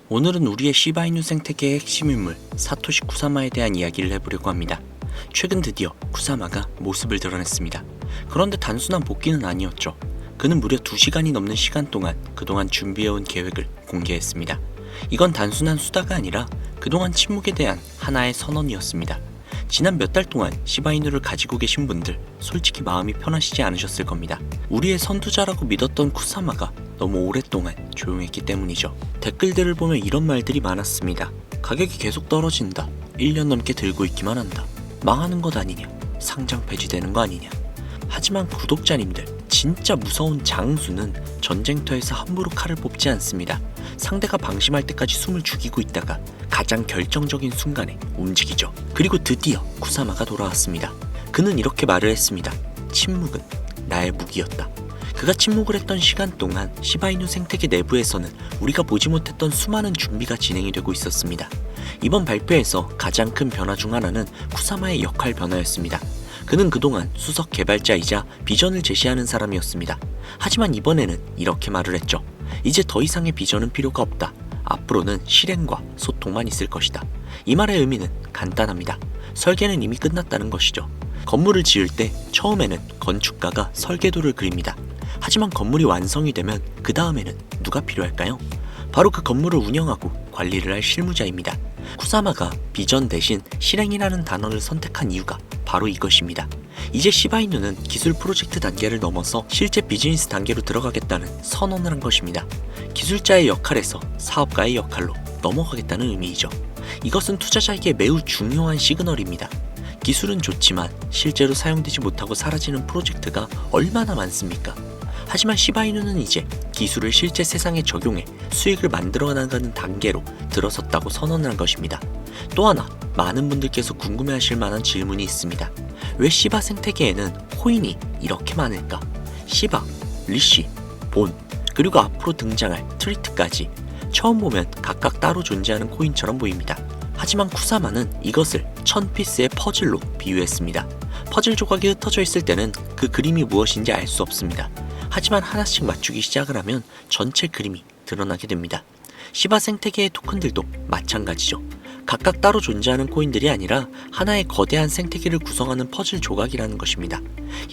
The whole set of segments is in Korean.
오늘은 우리의 시바이누 생태계의 핵심 인물 사토시 쿠사마에 대한 이야기를 해보려고 합니다. 최근 드디어 쿠사마가 모습을 드러냈습니다. 그런데 단순한 복귀는 아니었죠. 그는 무려 2시간이 넘는 시간 동안 그동안 준비해온 계획을 공개했습니다. 이건 단순한 수다가 아니라 그동안 침묵에 대한 하나의 선언이었습니다. 지난 몇 달 동안 시바이누를 가지고 계신 분들 솔직히 마음이 편하시지 않으셨을 겁니다. 우리의 선두자라고 믿었던 쿠사마가 너무 오랫동안 조용했기 때문이죠. 댓글들을 보면 이런 말들이 많았습니다. 가격이 계속 떨어진다. 1년 넘게 들고 있기만 한다. 망하는 것 아니냐. 상장 폐지되는 거 아니냐. 하지만 구독자님들, 진짜 무서운 장수는 전쟁터에서 함부로 칼을 뽑지 않습니다. 상대가 방심할 때까지 숨을 죽이고 있다가 가장 결정적인 순간에 움직이죠. 그리고 드디어 쿠사마가 돌아왔습니다. 그는 이렇게 말을 했습니다. 침묵은 나의 무기였다. 그가 침묵을 했던 시간 동안 시바이누 생태계 내부에서는 우리가 보지 못했던 수많은 준비가 진행이 되고 있었습니다. 이번 발표에서 가장 큰 변화 중 하나는 쿠사마의 역할 변화였습니다. 그는 그동안 수석 개발자이자 비전을 제시하는 사람이었습니다. 하지만 이번에는 이렇게 말을 했죠. 이제 더 이상의 비전은 필요가 없다. 앞으로는 실행과 소통만 있을 것이다. 이 말의 의미는 간단합니다. 설계는 이미 끝났다는 것이죠. 건물을 지을 때 처음에는 건축가가 설계도를 그립니다. 하지만 건물이 완성이 되면 그 다음에는 누가 필요할까요? 바로 그 건물을 운영하고 관리를 할 실무자입니다. 쿠사마가 비전 대신 실행이라는 단어를 선택한 이유가 바로 이것입니다. 이제 시바이누는 기술 프로젝트 단계를 넘어서 실제 비즈니스 단계로 들어가겠다는 선언을 한 것입니다. 기술자의 역할에서 사업가의 역할로 넘어가겠다는 의미이죠. 이것은 투자자에게 매우 중요한 시그널입니다. 기술은 좋지만 실제로 사용되지 못하고 사라지는 프로젝트가 얼마나 많습니까? 하지만 시바이누는 이제 기술을 실제 세상에 적용해 수익을 만들어 나가는 단계로 들어섰다고 선언을 한 것입니다. 또 하나 많은 분들께서 궁금해하실 만한 질문이 있습니다. 왜 시바 생태계에는 코인이 이렇게 많을까? 시바, 리쉬, 본, 그리고 앞으로 등장할 트리트까지 처음 보면 각각 따로 존재하는 코인처럼 보입니다. 하지만 쿠사마는 이것을 1000피스의 퍼즐로 비유했습니다. 퍼즐 조각이 흩어져 있을 때는 그 그림이 무엇인지 알 수 없습니다. 하지만 하나씩 맞추기 시작을 하면 전체 그림이 드러나게 됩니다. 시바 생태계의 토큰들도 마찬가지죠. 각각 따로 존재하는 코인들이 아니라 하나의 거대한 생태계를 구성하는 퍼즐 조각이라는 것입니다.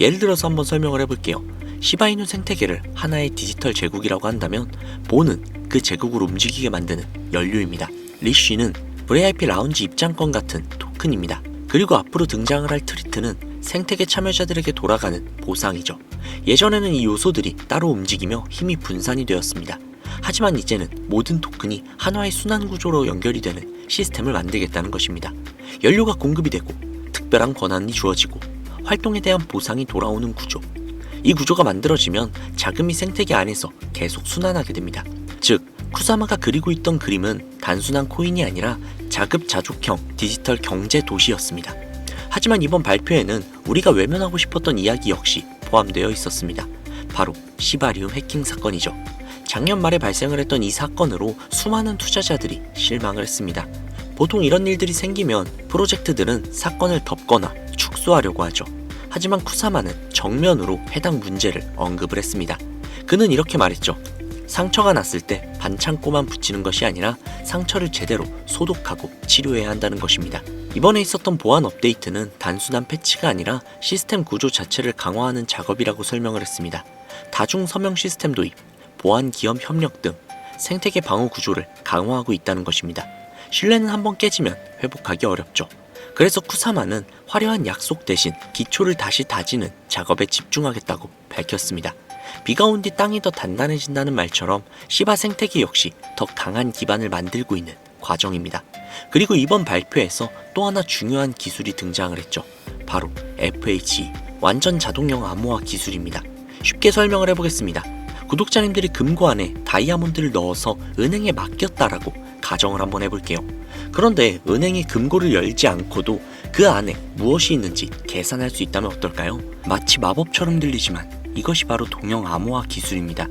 예를 들어서 한번 설명을 해볼게요. 시바이누 생태계를 하나의 디지털 제국이라고 한다면 본은 그 제국을 움직이게 만드는 연료입니다. 리쉬는 VIP 라운지 입장권 같은 토큰입니다. 그리고 앞으로 등장을 할 트리트는 생태계 참여자들에게 돌아가는 보상이죠. 예전에는 이 요소들이 따로 움직이며 힘이 분산이 되었습니다. 하지만 이제는 모든 토큰이 하나의 순환 구조로 연결이 되는 시스템을 만들겠다는 것입니다. 연료가 공급이 되고 특별한 권한이 주어지고 활동에 대한 보상이 돌아오는 구조. 이 구조가 만들어지면 자금이 생태계 안에서 계속 순환하게 됩니다. 즉, 쿠사마가 그리고 있던 그림은 단순한 코인이 아니라 자급자족형 디지털 경제 도시였습니다. 하지만 이번 발표에는 우리가 외면하고 싶었던 이야기 역시 포함되어 있었습니다. 바로 시바리움 해킹 사건이죠. 작년 말에 발생을 했던 이 사건으로 수많은 투자자들이 실망을 했습니다. 보통 이런 일들이 생기면 프로젝트들은 사건을 덮거나 축소하려고 하죠. 하지만 쿠사마는 정면으로 해당 문제를 언급을 했습니다. 그는 이렇게 말했죠. 상처가 났을 때 반창고만 붙이는 것이 아니라 상처를 제대로 소독하고 치료해야 한다는 것입니다. 이번에 있었던 보안 업데이트는 단순한 패치가 아니라 시스템 구조 자체를 강화하는 작업이라고 설명을 했습니다. 다중 서명 시스템 도입, 보안 기업 협력 등 생태계 방어 구조를 강화하고 있다는 것입니다. 신뢰는 한번 깨지면 회복하기 어렵죠. 그래서 쿠사마는 화려한 약속 대신 기초를 다시 다지는 작업에 집중하겠다고 밝혔습니다. 비가 온 뒤 땅이 더 단단해진다는 말처럼 시바 생태계 역시 더 강한 기반을 만들고 있는 과정입니다. 그리고 이번 발표에서 또 하나 중요한 기술이 등장을 했죠. 바로 FHE, 완전 자동형 암호화 기술입니다. 쉽게 설명을 해보겠습니다. 구독자님들이 금고 안에 다이아몬드를 넣어서 은행에 맡겼다라고 가정을 한번 해볼게요. 그런데 은행이 금고를 열지 않고도 그 안에 무엇이 있는지 계산할 수 있다면 어떨까요? 마치 마법처럼 들리지만 이것이 바로 동형 암호화 기술입니다.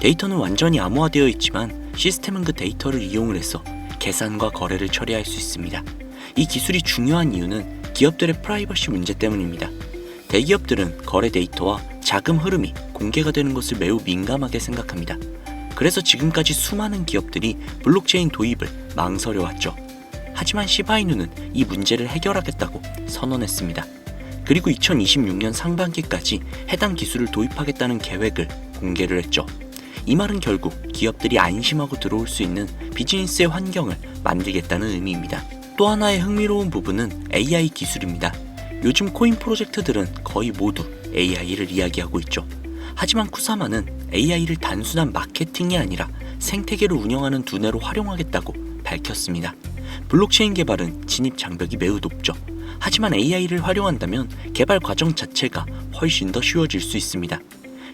데이터는 완전히 암호화되어 있지만 시스템은 그 데이터를 이용을 해서 계산과 거래를 처리할 수 있습니다. 이 기술이 중요한 이유는 기업들의 프라이버시 문제 때문입니다. 대기업들은 거래 데이터와 자금 흐름이 공개가 되는 것을 매우 민감하게 생각합니다. 그래서 지금까지 수많은 기업들이 블록체인 도입을 망설여왔죠. 하지만 시바이누는 이 문제를 해결하겠다고 선언했습니다. 그리고 2026년 상반기까지 해당 기술을 도입하겠다는 계획을 공개를 했죠. 이 말은 결국 기업들이 안심하고 들어올 수 있는 비즈니스의 환경을 만들겠다는 의미입니다. 또 하나의 흥미로운 부분은 AI 기술입니다. 요즘 코인 프로젝트들은 거의 모두 AI를 이야기하고 있죠. 하지만 쿠사마는 AI를 단순한 마케팅이 아니라 생태계를 운영하는 두뇌로 활용하겠다고 밝혔습니다. 블록체인 개발은 진입 장벽이 매우 높죠. 하지만 AI를 활용한다면 개발 과정 자체가 훨씬 더 쉬워질 수 있습니다.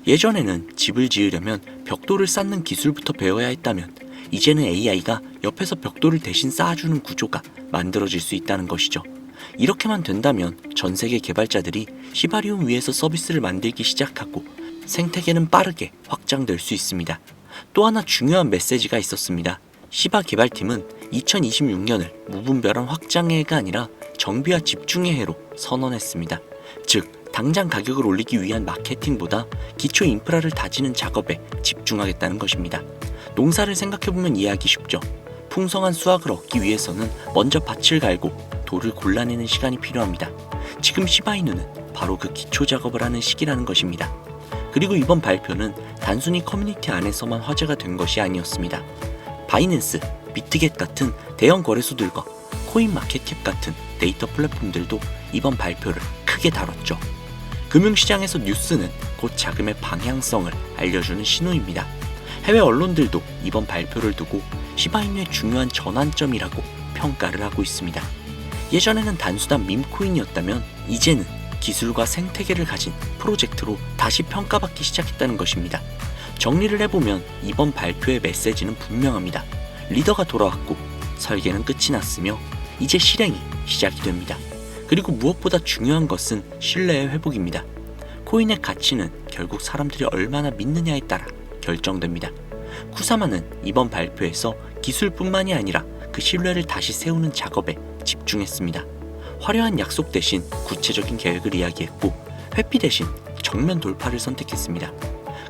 예전에는 집을 지으려면 벽돌을 쌓는 기술부터 배워야 했다면 이제는 AI가 옆에서 벽돌을 대신 쌓아주는 구조가 만들어질 수 있다는 것이죠. 이렇게만 된다면 전 세계 개발자들이 시바리움 위에서 서비스를 만들기 시작하고 생태계는 빠르게 확장될 수 있습니다. 또 하나 중요한 메시지가 있었습니다. 시바 개발팀은 2026년을 무분별한 확장의 해가 아니라 정비와 집중의 해로 선언했습니다. 즉, 당장 가격을 올리기 위한 마케팅보다 기초 인프라를 다지는 작업에 집중하겠다는 것입니다. 농사를 생각해보면 이해하기 쉽죠. 풍성한 수확을 얻기 위해서는 먼저 밭을 갈고 돌을 골라내는 시간이 필요합니다. 지금 시바이누는 바로 그 기초 작업을 하는 시기라는 것입니다. 그리고 이번 발표는 단순히 커뮤니티 안에서만 화제가 된 것이 아니었습니다. 바이낸스, 비트겟 같은 대형 거래소들과 코인마켓캡 같은 데이터 플랫폼들도 이번 발표를 크게 다뤘죠. 금융시장에서 뉴스는 곧 자금의 방향성을 알려주는 신호입니다. 해외 언론들도 이번 발표를 두고 시바이누의 중요한 전환점이라고 평가를 하고 있습니다. 예전에는 단순한 밈코인이었다면 이제는 기술과 생태계를 가진 프로젝트로 다시 평가받기 시작했다는 것입니다. 정리를 해보면 이번 발표의 메시지는 분명합니다. 리더가 돌아왔고 설계는 끝이 났으며 이제 실행이 시작이 됩니다. 그리고 무엇보다 중요한 것은 신뢰의 회복입니다. 코인의 가치는 결국 사람들이 얼마나 믿느냐에 따라 결정됩니다. 쿠사마는 이번 발표에서 기술뿐만이 아니라 그 신뢰를 다시 세우는 작업에 집중했습니다. 화려한 약속 대신 구체적인 계획을 이야기했고 회피 대신 정면 돌파를 선택했습니다.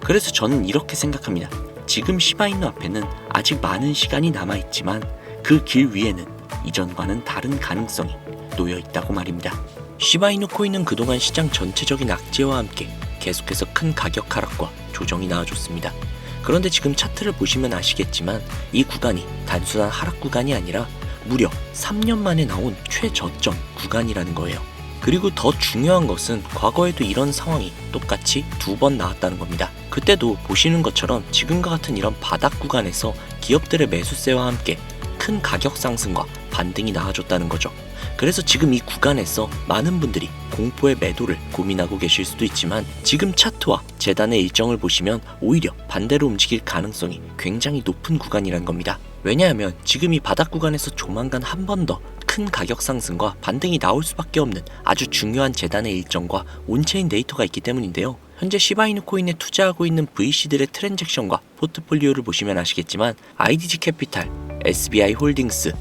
그래서 저는 이렇게 생각합니다. 지금 시바이누 앞에는 아직 많은 시간이 남아있지만 그 길 위에는 이전과는 다른 가능성이 놓여 있다고 말입니다. 시바이누 코인은 그동안 시장 전체적인 악재와 함께 계속해서 큰 가격 하락과 조정이 나와줬습니다. 그런데 지금 차트를 보시면 아시겠지만 이 구간이 단순한 하락 구간이 아니라 무려 3년 만에 나온 최저점 구간이라는 거예요. 그리고 더 중요한 것은 과거에도 이런 상황이 똑같이 2번 나왔다는 겁니다. 그때도 보시는 것처럼 지금과 같은 이런 바닥 구간에서 기업들의 매수세와 함께 큰 가격 상승과 반등이 나와줬다는 거죠. 그래서 지금 이 구간에서 많은 분들이 공포의 매도를 고민하고 계실 수도 있지만 지금 차트와 재단의 일정을 보시면 오히려 반대로 움직일 가능성이 굉장히 높은 구간이란 겁니다. 왜냐하면 지금 이 바닥 구간에서 조만간 한 번 더 큰 가격 상승과 반등이 나올 수밖에 없는 아주 중요한 재단의 일정과 온체인 데이터가 있기 때문인데요. 현재 시바이누 코인에 투자하고 있는 VC들의 트랜잭션과 포트폴리오를 보시면 아시겠지만 IDG 캐피탈, SBI 홀딩스,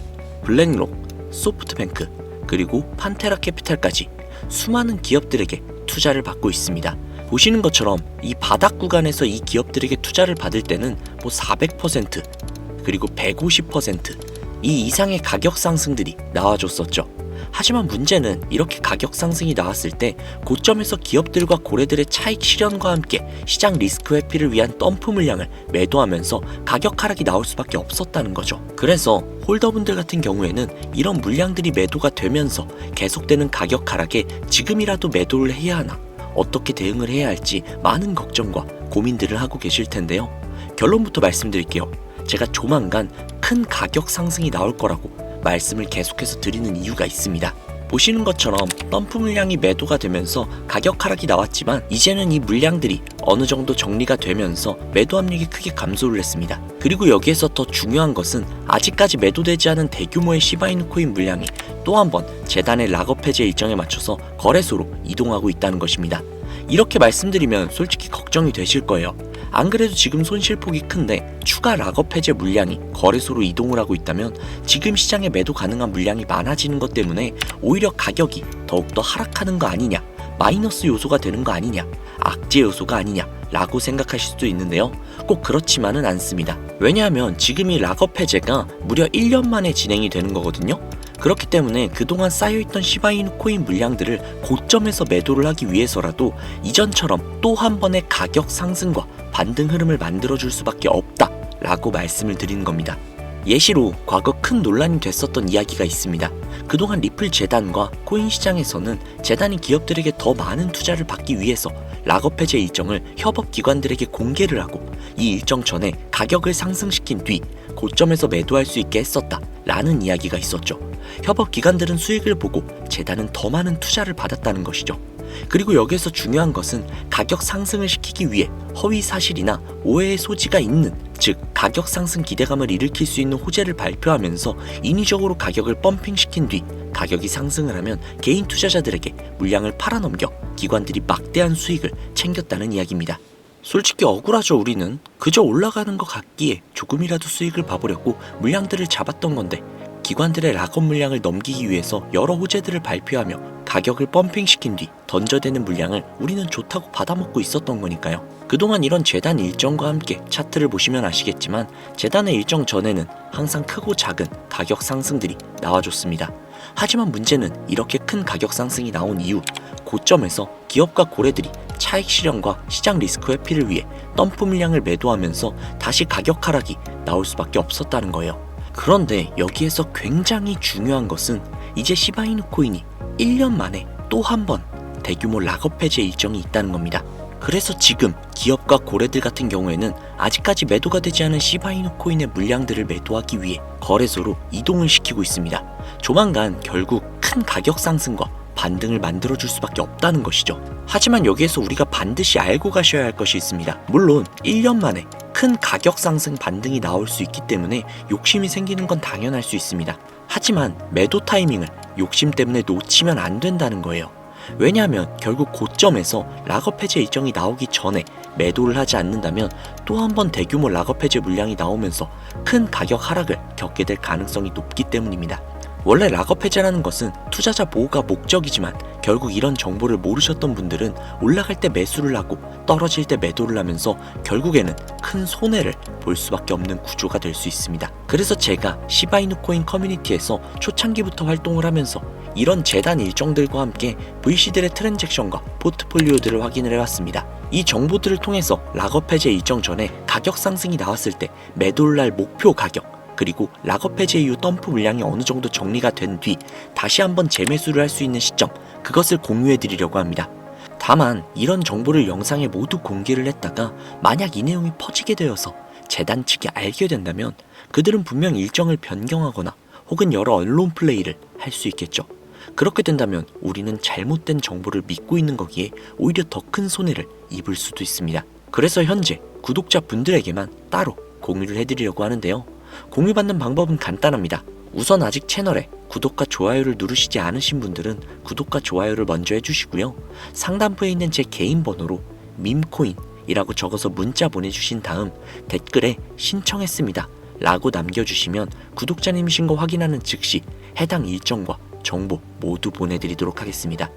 블랙록, 소프트뱅크, 그리고 판테라 캐피탈까지 수많은 기업들에게 투자를 받고 있습니다. 보시는 것처럼 이 바닥 구간에서 이 기업들에게 투자를 받을 때는 400% 그리고 150% 이 이상의 가격 상승들이 나와줬었죠. 하지만 문제는 이렇게 가격 상승이 나왔을 때 고점에서 기업들과 고래들의 차익 실현과 함께 시장 리스크 회피를 위한 덤프 물량을 매도하면서 가격 하락이 나올 수밖에 없었다는 거죠. 그래서 홀더분들 같은 경우에는 이런 물량들이 매도가 되면서 계속되는 가격 하락에 지금이라도 매도를 해야 하나, 어떻게 대응을 해야 할지 많은 걱정과 고민들을 하고 계실 텐데요. 결론부터 말씀드릴게요. 제가 조만간 큰 가격 상승이 나올 거라고 말씀을 계속해서 드리는 이유가 있습니다. 보시는 것처럼 덤프 물량이 매도가 되면서 가격 하락이 나왔지만 이제는 이 물량들이 어느 정도 정리가 되면서 매도 압력이 크게 감소를 했습니다. 그리고 여기에서 더 중요한 것은 아직까지 매도되지 않은 대규모의 시바이누 코인 물량이 또 한 번 재단의 락업 해제 일정에 맞춰서 거래소로 이동하고 있다는 것입니다. 이렇게 말씀드리면 솔직히 걱정이 되실 거예요. 안 그래도 지금 손실폭이 큰데 추가 락업 해제 물량이 거래소로 이동을 하고 있다면 지금 시장에 매도 가능한 물량이 많아지는 것 때문에 오히려 가격이 더욱더 하락하는 거 아니냐, 마이너스 요소가 되는 거 아니냐, 악재 요소가 아니냐라고 생각하실 수도 있는데요. 꼭 그렇지만은 않습니다. 왜냐하면 지금 이 락업 해제가 무려 1년 만에 진행이 되는 거거든요. 그렇기 때문에 그동안 쌓여있던 시바이누 코인 물량들을 고점에서 매도를 하기 위해서라도 이전처럼 또 한 번의 가격 상승과 반등 흐름을 만들어줄 수밖에 없다라고 말씀을 드리는 겁니다. 예시로 과거 큰 논란이 됐었던 이야기가 있습니다. 그동안 리플 재단과 코인 시장에서는 재단이 기업들에게 더 많은 투자를 받기 위해서 락업 해제 일정을 협업기관들에게 공개를 하고 이 일정 전에 가격을 상승시킨 뒤 고점에서 매도할 수 있게 했었다라는 이야기가 있었죠. 협업기관들은 수익을 보고 재단은 더 많은 투자를 받았다는 것이죠. 그리고 여기에서 중요한 것은 가격 상승을 시키기 위해 허위 사실이나 오해의 소지가 있는, 즉 가격 상승 기대감을 일으킬 수 있는 호재를 발표하면서 인위적으로 가격을 펌핑시킨 뒤 가격이 상승을 하면 개인 투자자들에게 물량을 팔아넘겨 기관들이 막대한 수익을 챙겼다는 이야기입니다. 솔직히 억울하죠. 우리는 그저 올라가는 것 같기에 조금이라도 수익을 봐보려고 물량들을 잡았던 건데 기관들의 락업 물량을 넘기기 위해서 여러 호재들을 발표하며 가격을 펌핑시킨 뒤 던져대는 물량을 우리는 좋다고 받아먹고 있었던 거니까요. 그동안 이런 재단 일정과 함께 차트를 보시면 아시겠지만 재단의 일정 전에는 항상 크고 작은 가격 상승들이 나와줬습니다. 하지만 문제는 이렇게 큰 가격 상승이 나온 이후 고점에서 기업과 고래들이 차익 실현과 시장 리스크 회피를 위해 덤프 물량을 매도하면서 다시 가격 하락이 나올 수밖에 없었다는 거예요. 그런데 여기에서 굉장히 중요한 것은 이제 시바이누 코인이 1년 만에 또 한 번 대규모 락업 해제 일정이 있다는 겁니다. 그래서 지금 기업과 고래들 같은 경우에는 아직까지 매도가 되지 않은 시바이누 코인의 물량들을 매도하기 위해 거래소로 이동을 시키고 있습니다. 조만간 결국 큰 가격 상승과 반등을 만들어줄 수밖에 없다는 것이죠. 하지만 여기에서 우리가 반드시 알고 가셔야 할 것이 있습니다. 물론 1년 만에 큰 가격 상승 반등이 나올 수 있기 때문에 욕심이 생기는 건 당연할 수 있습니다. 하지만 매도 타이밍을 욕심 때문에 놓치면 안 된다는 거예요. 왜냐하면 결국 고점에서 락업 해제 일정이 나오기 전에 매도를 하지 않는다면 또 한 번 대규모 락업 해제 물량이 나오면서 큰 가격 하락을 겪게 될 가능성이 높기 때문입니다. 원래 락업 해제라는 것은 투자자 보호가 목적이지만 결국 이런 정보를 모르셨던 분들은 올라갈 때 매수를 하고 떨어질 때 매도를 하면서 결국에는 큰 손해를 볼 수밖에 없는 구조가 될 수 있습니다. 그래서 제가 시바이누 코인 커뮤니티에서 초창기부터 활동을 하면서 이런 재단 일정들과 함께 VC들의 트랜잭션과 포트폴리오들을 확인을 해왔습니다. 이 정보들을 통해서 락업 해제 일정 전에 가격 상승이 나왔을 때 매도를 할 목표 가격, 그리고 락업 해제 이후 덤프 물량이 어느 정도 정리가 된 뒤 다시 한번 재매수를 할 수 있는 시점, 그것을 공유해 드리려고 합니다. 다만 이런 정보를 영상에 모두 공개를 했다가 만약 이 내용이 퍼지게 되어서 재단 측이 알게 된다면 그들은 분명 일정을 변경하거나 혹은 여러 언론 플레이를 할 수 있겠죠. 그렇게 된다면 우리는 잘못된 정보를 믿고 있는 거기에 오히려 더 큰 손해를 입을 수도 있습니다. 그래서 현재 구독자 분들에게만 따로 공유를 해드리려고 하는데요. 공유받는 방법은 간단합니다. 우선 아직 채널에 구독과 좋아요를 누르시지 않으신 분들은 구독과 좋아요를 먼저 해주시고요. 상단부에 있는 제 개인 번호로 밈코인이라고 적어서 문자 보내주신 다음 댓글에 신청했습니다 라고 남겨주시면 구독자님이신 거 확인하는 즉시 해당 일정과 정보 모두 보내드리도록 하겠습니다.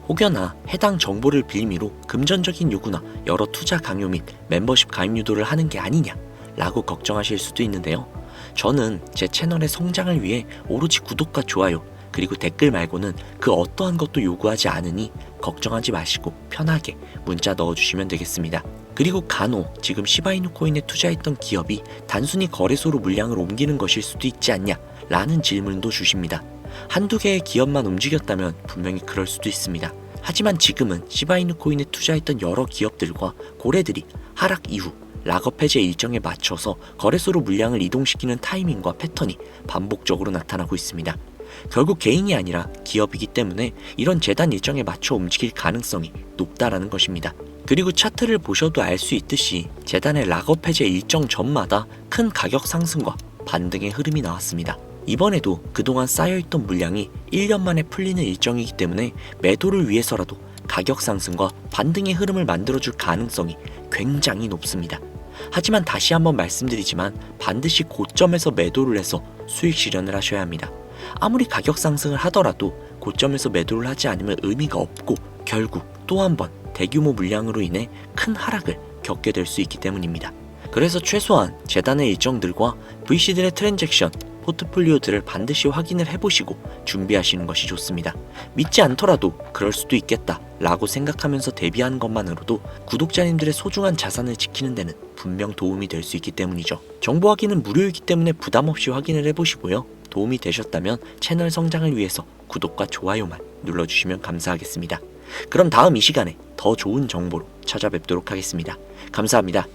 혹여나 해당 정보를 빌미로 금전적인 요구나 여러 투자 강요 및 멤버십 가입 유도를 하는 게 아니냐 라고 걱정하실 수도 있는데요. 저는 제 채널의 성장을 위해 오로지 구독과 좋아요 그리고 댓글 말고는 그 어떠한 것도 요구하지 않으니 걱정하지 마시고 편하게 문자 넣어주시면 되겠습니다. 그리고 간혹 지금 시바이누 코인에 투자했던 기업이 단순히 거래소로 물량을 옮기는 것일 수도 있지 않냐 라는 질문도 주십니다. 한두 개의 기업만 움직였다면 분명히 그럴 수도 있습니다. 하지만 지금은 시바이누 코인에 투자했던 여러 기업들과 고래들이 하락 이후 락업 해제 일정에 맞춰서 거래소로 물량을 이동시키는 타이밍과 패턴이 반복적으로 나타나고 있습니다. 결국 개인이 아니라 기업이기 때문에 이런 재단 일정에 맞춰 움직일 가능성이 높다라는 것입니다. 그리고 차트를 보셔도 알 수 있듯이 재단의 락업 해제 일정 전마다 큰 가격 상승과 반등의 흐름이 나왔습니다. 이번에도 그동안 쌓여있던 물량이 1년 만에 풀리는 일정이기 때문에 매도를 위해서라도 가격 상승과 반등의 흐름을 만들어줄 가능성이 굉장히 높습니다. 하지만 다시 한번 말씀드리지만 반드시 고점에서 매도를 해서 수익 실현을 하셔야 합니다. 아무리 가격 상승을 하더라도 고점에서 매도를 하지 않으면 의미가 없고 결국 또 한 번 대규모 물량으로 인해 큰 하락을 겪게 될 수 있기 때문입니다. 그래서 최소한 재단의 일정들과 VC들의 트랜잭션, 포트폴리오들을 반드시 확인을 해보시고 준비하시는 것이 좋습니다. 믿지 않더라도 그럴 수도 있겠다 라고 생각하면서 대비하는 것만으로도 구독자님들의 소중한 자산을 지키는 데는 분명 도움이 될 수 있기 때문이죠. 정보 확인은 무료이기 때문에 부담 없이 확인을 해보시고요. 도움이 되셨다면 채널 성장을 위해서 구독과 좋아요만 눌러주시면 감사하겠습니다. 그럼 다음 이 시간에 더 좋은 정보로 찾아뵙도록 하겠습니다. 감사합니다.